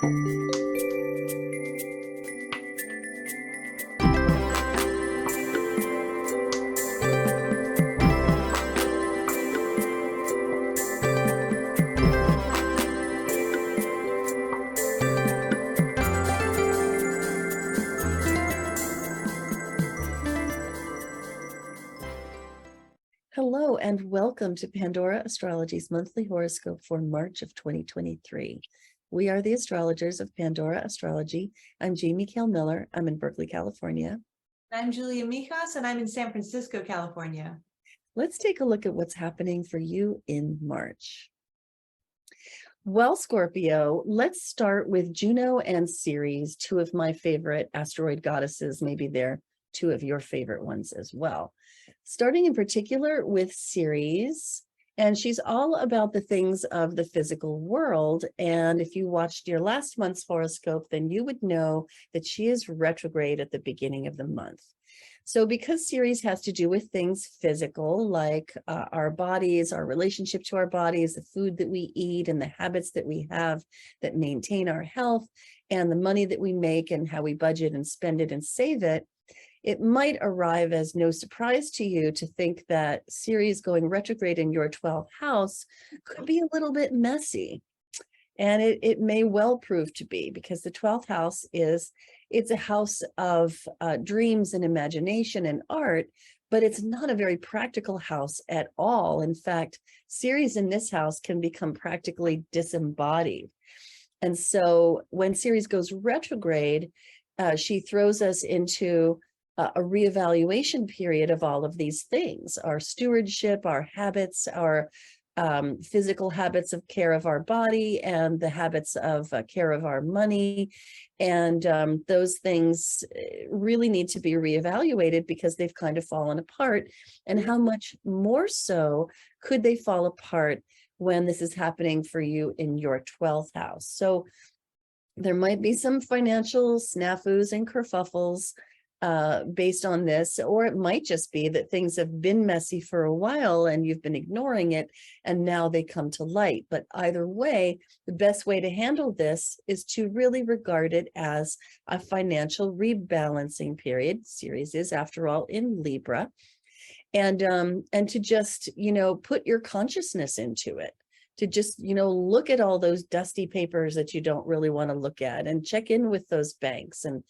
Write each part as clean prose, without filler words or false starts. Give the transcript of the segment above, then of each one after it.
Hello and welcome to Pandora Astrology's monthly horoscope for March of 2023. We are the astrologers of Pandora Astrology. I'm Jamie Kale Miller. I'm in Berkeley, California. I'm Julia Mijas, and I'm in San Francisco, California. Let's take a look at what's happening for you in March. Well, Scorpio, let's start with Juno and Ceres, two of my favorite asteroid goddesses. Maybe they're two of your favorite ones as well. Starting in particular with Ceres, and she's all about the things of the physical world. And if you watched your last month's horoscope, then you would know that she is retrograde at the beginning of the month. So because Ceres has to do with things physical, like our bodies, our relationship to our bodies, the food that we eat and the habits that we have that maintain our health, and the money that we make and how we budget and spend it and save it, it might arrive as no surprise to you to think that Ceres going retrograde in your 12th house could be a little bit messy. And it may well prove to be, because the 12th house it's a house of dreams and imagination and art, but it's not a very practical house at all. In fact, Ceres in this house can become practically disembodied. And so when Ceres goes retrograde, she throws us into a reevaluation period of all of these things: our stewardship, our habits, our physical habits of care of our body, and the habits of care of our money. And those things really need to be reevaluated because they've kind of fallen apart. And how much more so could they fall apart when this is happening for you in your 12th house? So there might be some financial snafus and kerfuffles based on this, or it might just be that things have been messy for a while and you've been ignoring it and now they come to light. But either way, the best way to handle this is to really regard it as a financial rebalancing period. Ceres is, after all, in Libra, and to just, put your consciousness into it, to just, look at all those dusty papers that you don't really want to look at, and check in with those banks, and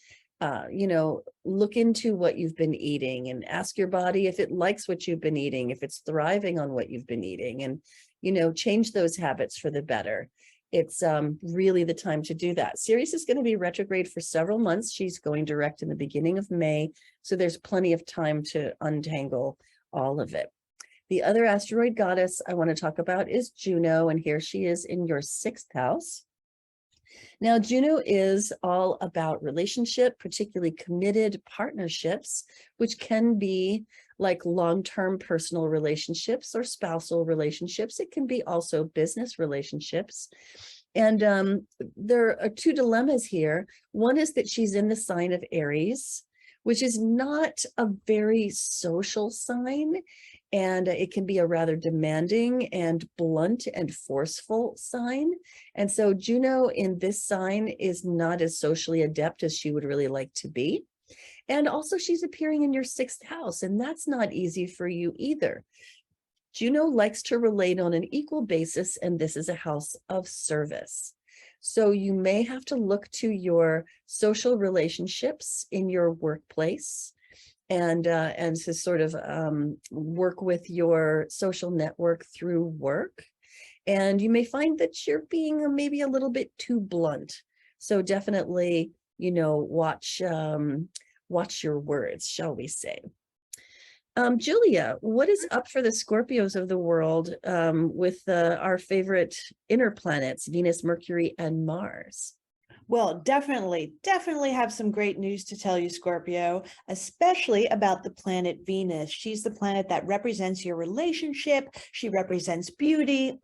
look into what you've been eating, and ask your body if it likes what you've been eating, if it's thriving on what you've been eating, and, change those habits for the better. It's really the time to do that. Ceres is going to be retrograde for several months. She's going direct in the beginning of May. So there's plenty of time to untangle all of it. The other asteroid goddess I want to talk about is Juno, and here she is in your 6th house. Now, Juno is all about relationship, particularly committed partnerships, which can be like long-term personal relationships or spousal relationships. It can be also business relationships. And there are two dilemmas here. One is that she's in the sign of Aries, which is not a very social sign. And it can be a rather demanding and blunt and forceful sign. And so Juno in this sign is not as socially adept as she would really like to be. And also she's appearing in your 6th house, and that's not easy for you either. Juno likes to relate on an equal basis, and this is a house of service. So you may have to look to your social relationships in your workplace, and to sort of work with your social network through work. And you may find that you're being maybe a little bit too blunt. So definitely, watch your words, shall we say. Julia, what is up for the Scorpios of the world with our favorite inner planets, Venus, Mercury, and Mars? Well, definitely have some great news to tell you, Scorpio, especially about the planet Venus. She's the planet that represents your relationship. She represents beauty,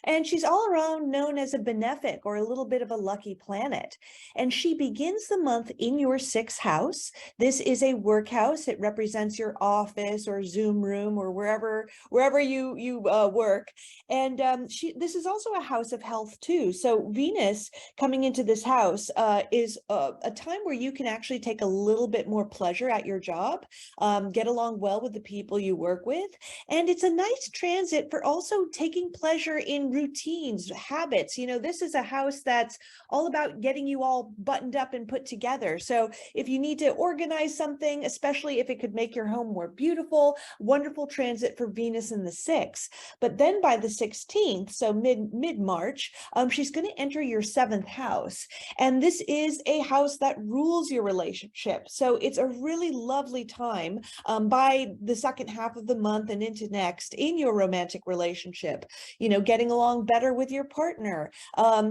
and she's all around known as a benefic or a little bit of a lucky planet. And she begins the month in your sixth house. This is a work house. It represents your office or Zoom room or wherever you work. And this is also a house of health too. So Venus coming into this house is a time where you can actually take a little bit more pleasure at your job, get along well with the people you work with. And it's a nice transit for also taking pleasure in routines, habits. You know, this is a house that's all about getting you all buttoned up and put together. So if you need to organize something, especially if it could make your home more beautiful, wonderful transit for Venus in the sixth. But then by the 16th, so mid-March, she's going to enter your seventh house. And this is a house that rules your relationship. So it's a really lovely time by the second half of the month and into next in your romantic relationship, you know, getting along better with your partner,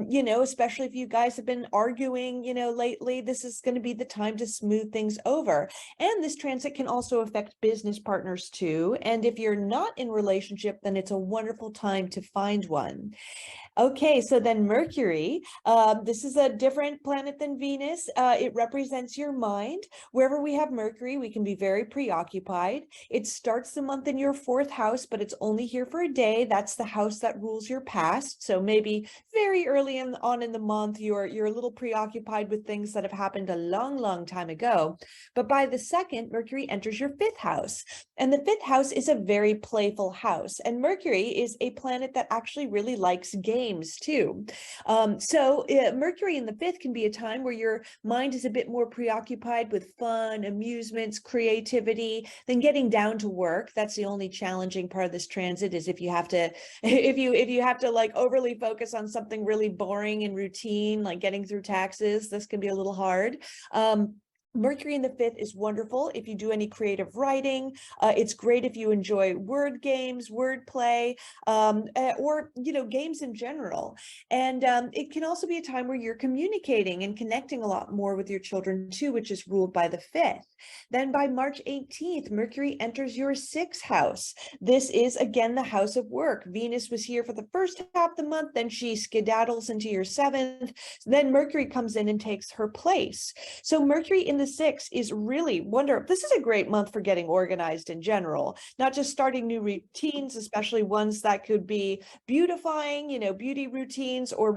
you know, especially if you guys have been arguing, you know, lately, this is going to be the time to smooth things over. And this transit can also affect business partners too. And if you're not in relationship, then it's a wonderful time to find one. Okay, so then Mercury, this is a different planet than Venus. It represents your mind. Wherever we have Mercury, we can be very preoccupied. It starts the month in your fourth house, but it's only here for a day. That's the house that rules your past. So maybe very early on in the month, you're a little preoccupied with things that have happened a long time ago. But by the second, Mercury enters your fifth house. And the fifth house is a very playful house. And Mercury is a planet that actually really likes games too. Mercury in the fifth can be a time where your mind is a bit more preoccupied with fun, amusements, creativity, than getting down to work. That's the only challenging part of this transit, is if you have to, if you have to like overly focus on something really boring and routine, like getting through taxes, this can be a little hard. Mercury in the fifth is wonderful if you do any creative writing. It's great if you enjoy word games, word play, or, you know, games in general. And it can also be a time where you're communicating and connecting a lot more with your children too, which is ruled by the fifth. Then by March 18th, Mercury enters your sixth house. This is again the house of work. Venus was here for the first half of the month, then she skedaddles into your seventh. Then Mercury comes in and takes her place. So Mercury in the sixth is really wonderful. This is a great month for getting organized in general, not just starting new routines, especially ones that could be beautifying, you know, beauty routines or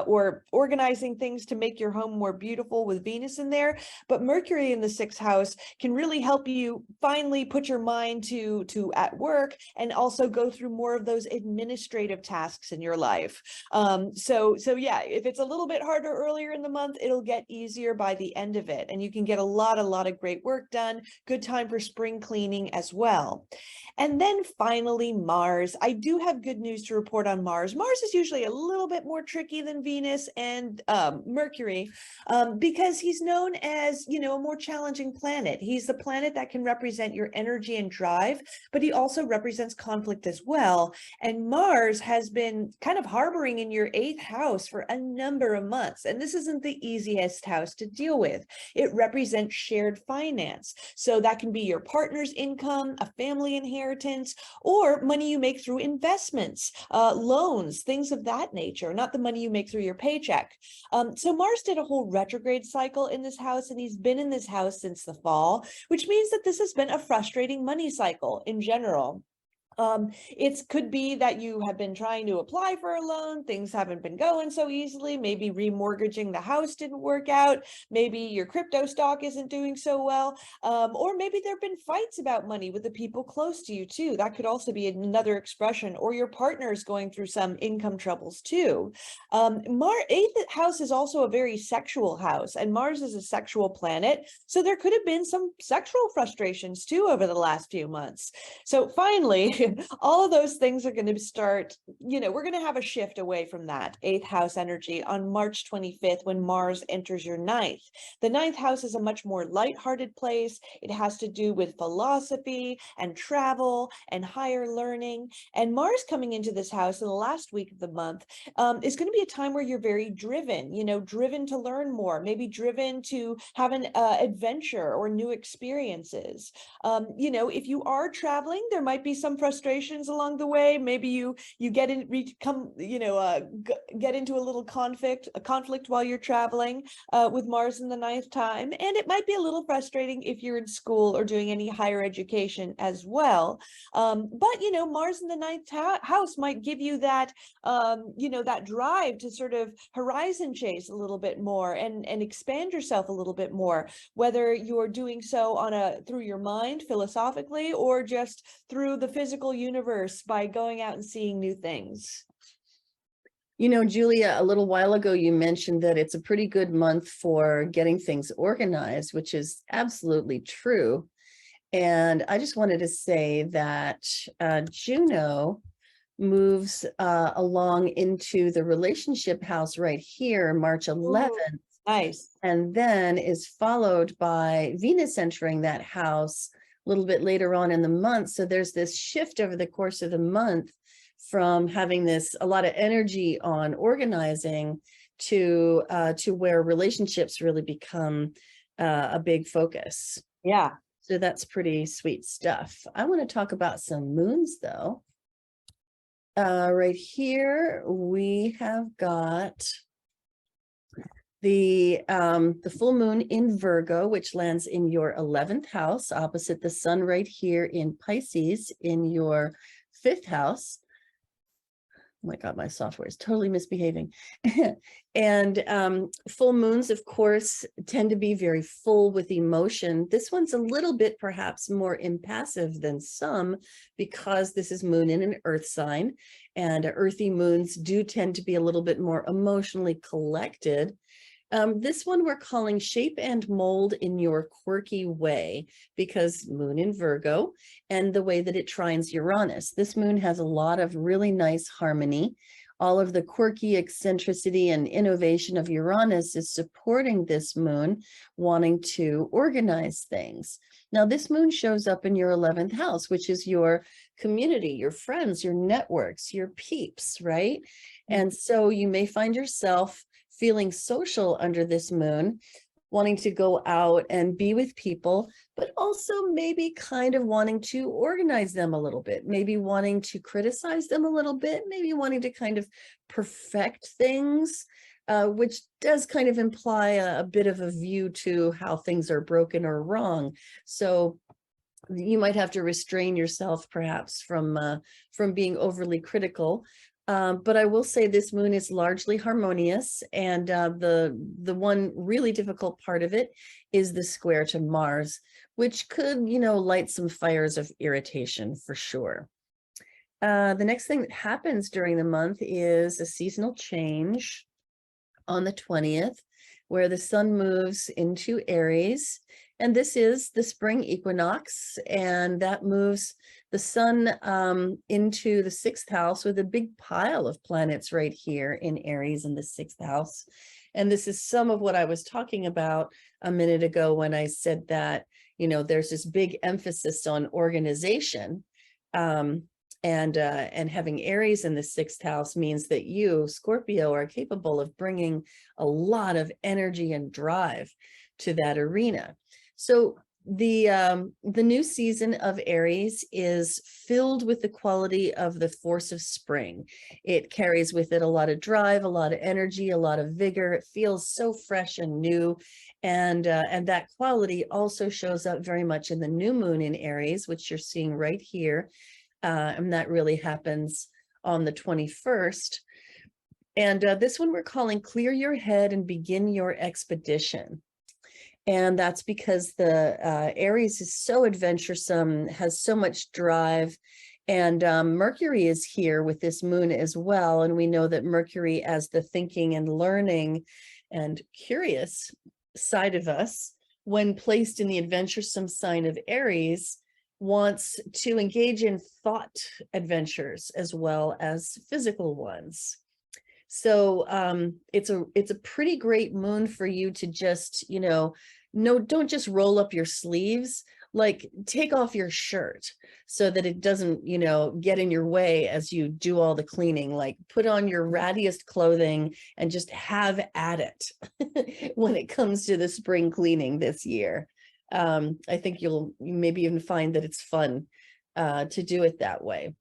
or organizing things to make your home more beautiful with Venus in there. But Mercury in the sixth house can really help you finally put your mind to at work and also go through more of those administrative tasks in your life. So yeah, if it's a little bit harder earlier in the month, it'll get easier by the end of it. And you can get a lot of great work done. Good time for spring cleaning as well. And then finally, Mars. I do have good news to report on Mars. Mars is usually a little bit more tricky than Venus and Mercury because he's known as, you know, a more challenging planet. He's the planet that can represent your energy and drive, but he also represents conflict as well. And Mars has been kind of harboring in your eighth house for a number of months. And this isn't the easiest house to deal with. It represents shared finance. So that can be your partner's income, a family inheritance, or money you make through investments, loans, things of that nature, not the money you make through your paycheck. So Mars did a whole retrograde cycle in this house, and he's been in this house since the fall, which means that this has been a frustrating money cycle in general. It could be that you have been trying to apply for a loan, things haven't been going so easily, maybe remortgaging the house didn't work out, maybe your crypto stock isn't doing so well, or maybe there have been fights about money with the people close to you too. That could also be another expression, or your partner is going through some income troubles too. Eighth house is also a very sexual house, and Mars is a sexual planet, so there could have been some sexual frustrations too over the last few months. So finally, all of those things are going to start, we're going to have a shift away from that 8th house energy on March 25th when Mars enters your 9th. The 9th house is a much more lighthearted place. It has to do with philosophy and travel and higher learning. And Mars coming into this house in the last week of the month is going to be a time where you're very driven, driven to learn more, maybe driven to have an adventure or new experiences. If you are traveling, there might be some frustrations along the way. Maybe you get in, get into a little conflict while you're traveling with Mars in the 9th time. And it might be a little frustrating if you're in school or doing any higher education as well. But Mars in the 9th house might give you that, that drive to sort of horizon chase a little bit more and expand yourself a little bit more, whether you're doing so through your mind philosophically or just through the physical universe by going out and seeing new things. Julia, a little while ago, you mentioned that it's a pretty good month for getting things organized, which is absolutely true. And I just wanted to say that Juno moves along into the relationship house right here, March 11th. Ooh, nice. And then is followed by Venus entering that house a little bit later on in the month. So there's this shift over the course of the month from having a lot of energy on organizing to where relationships really become a big focus. Yeah. So that's pretty sweet stuff. I want to talk about some moons though. Right here, we have got the full moon in Virgo, which lands in your 11th house, opposite the sun right here in Pisces in your 5th house. Oh my God, my software is totally misbehaving. And full moons, of course, tend to be very full with emotion. This one's a little bit perhaps more impassive than some because this is moon in an earth sign, and earthy moons do tend to be a little bit more emotionally collected. This one we're calling shape and mold in your quirky way because moon in Virgo and the way that it trines Uranus. This moon has a lot of really nice harmony. All of the quirky eccentricity and innovation of Uranus is supporting this moon wanting to organize things. Now, this moon shows up in your 11th house, which is your community, your friends, your networks, your peeps, right? And so you may find yourself feeling social under this moon, wanting to go out and be with people, but also maybe kind of wanting to organize them a little bit, maybe wanting to criticize them a little bit, maybe wanting to kind of perfect things, which does kind of imply a bit of a view to how things are broken or wrong. So you might have to restrain yourself perhaps from being overly critical. But I will say this moon is largely harmonious, and the one really difficult part of it is the square to Mars, which could, light some fires of irritation for sure. The next thing that happens during the month is a seasonal change on the 20th, where the sun moves into Aries. And this is the spring equinox, and that moves the sun into the 6th house with a big pile of planets right here in Aries in the 6th house. And this is some of what I was talking about a minute ago when I said that, there's this big emphasis on organization. And having Aries in the 6th house means that you, Scorpio, are capable of bringing a lot of energy and drive to that arena. So the new season of Aries is filled with the quality of the force of spring. It carries with it a lot of drive, a lot of energy, a lot of vigor. It feels so fresh and new. And that quality also shows up very much in the new moon in Aries, which you're seeing right here. And that really happens on the 21st. And this one we're calling Clear Your Head and Begin Your Expedition. And that's because the Aries is so adventuresome, has so much drive. And Mercury is here with this moon as well. And we know that Mercury, as the thinking and learning and curious side of us, when placed in the adventuresome sign of Aries, wants to engage in thought adventures as well as physical ones. So it's a pretty great moon for you to just, don't just roll up your sleeves, like take off your shirt so that it doesn't, get in your way as you do all the cleaning. Like put on your rattiest clothing and just have at it when it comes to the spring cleaning this year. I think you'll maybe even find that it's fun to do it that way.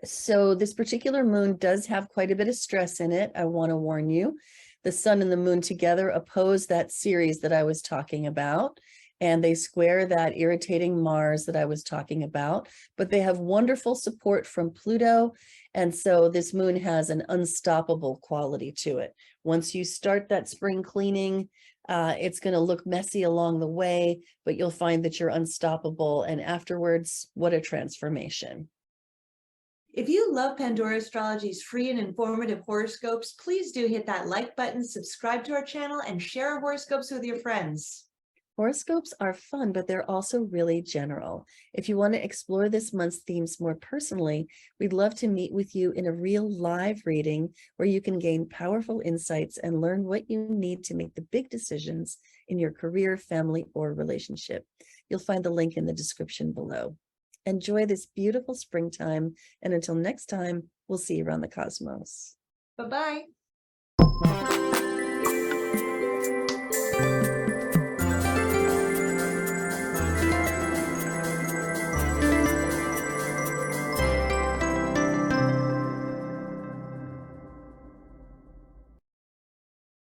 So this particular moon does have quite a bit of stress in it. I want to warn you. The sun and the moon together oppose that Ceres that I was talking about, and they square that irritating Mars that I was talking about, but they have wonderful support from Pluto. And so this moon has an unstoppable quality to it. Once you start that spring cleaning, it's going to look messy along the way, but you'll find that you're unstoppable. And afterwards, what a transformation. If you love Pandora Astrology's free and informative horoscopes, please do hit that like button, subscribe to our channel, and share our horoscopes with your friends. Horoscopes are fun, but they're also really general. If you want to explore this month's themes more personally, we'd love to meet with you in a real live reading where you can gain powerful insights and learn what you need to make the big decisions in your career, family, or relationship. You'll find the link in the description below. Enjoy this beautiful springtime, and until next time, we'll see you around the cosmos. Bye-bye.